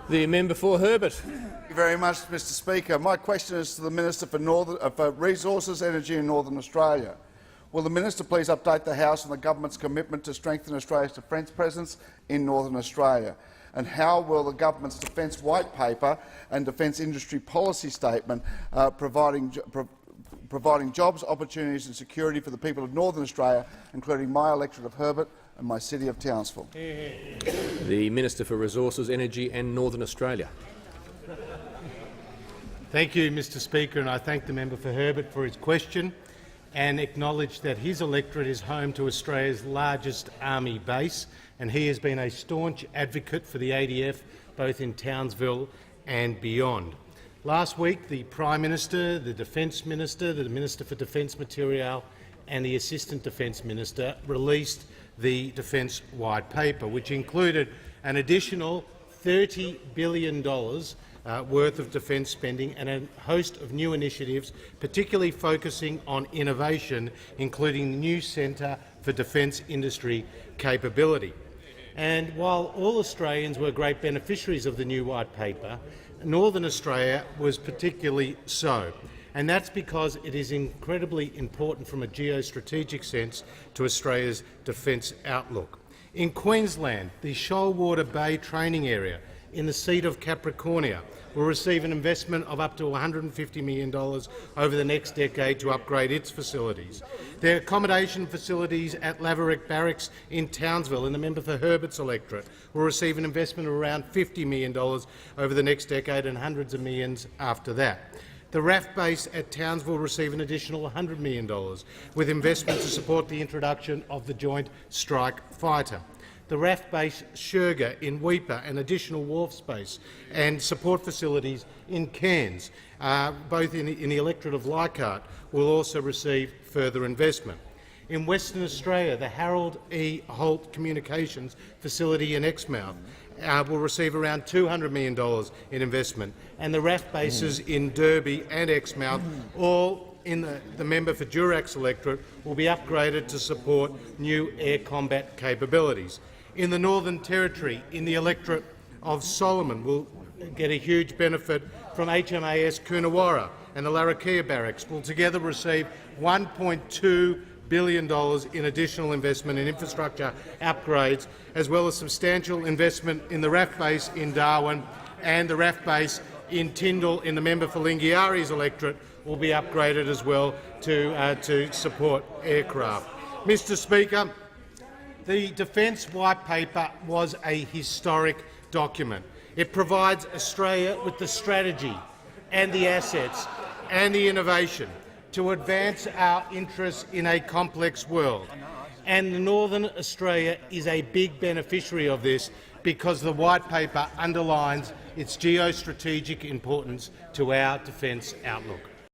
The member for Herbert. Thank you very much, Mr Speaker. My question is to the Minister for Resources, Energy and Northern Australia. Will the Minister please update the House on the Government's commitment to strengthen Australia's defence presence in Northern Australia? And how will the Government's Defence White Paper and Defence Industry Policy Statement providing jobs, opportunities and security for the people of Northern Australia, including my electorate of Herbert and my city of Townsville? The Minister for Resources, Energy and Northern Australia. Thank you, Mr Speaker, and I thank the member for Herbert for his question and acknowledge that his electorate is home to Australia's largest army base, and he has been a staunch advocate for the ADF both in Townsville and beyond. Last week, the Prime Minister, the Defence Minister, the Minister for Defence Material and the Assistant Defence Minister released the Defence White Paper, which included an additional $30 billion worth of defence spending and a host of new initiatives, particularly focusing on innovation, including the new Centre for Defence Industry Capability. And while all Australians were great beneficiaries of the new White Paper, Northern Australia was particularly so. And that's because it is incredibly important from a geostrategic sense to Australia's defence outlook. In Queensland, the Shoalwater Bay training area in the seat of Capricornia will receive an investment of up to $150 million over the next decade to upgrade its facilities. The accommodation facilities at Laverick Barracks in Townsville, and the member for Herbert's electorate, will receive an investment of around $50 million over the next decade and hundreds of millions after that. The RAF base at Townsville will receive an additional $100 million, with investment to support the introduction of the Joint Strike Fighter. The RAF base Sherga in Weipa, an additional wharf space and support facilities in Cairns, both in the electorate of Leichhardt, will also receive further investment. In Western Australia, the Harold E. Holt Communications facility in Exmouth will receive around $200 million in investment, and the RAF bases in Derby and Exmouth, all in the member for Durac's electorate, will be upgraded to support new air combat capabilities. In the Northern Territory, in the electorate of Solomon, will get a huge benefit from HMAS Coonawarra, and the Larrakia Barracks will together receive $1.2 billion in additional investment in infrastructure upgrades, as well as substantial investment in the RAF base in Darwin and the RAF base in Tyndall in the member for Lingiari's electorate will be upgraded as well to support aircraft. Mr Speaker, the Defence White Paper was a historic document. It provides Australia with the strategy and the assets and the innovation to advance our interests in a complex world. And Northern Australia is a big beneficiary of this because the White Paper underlines its geostrategic importance to our defence outlook.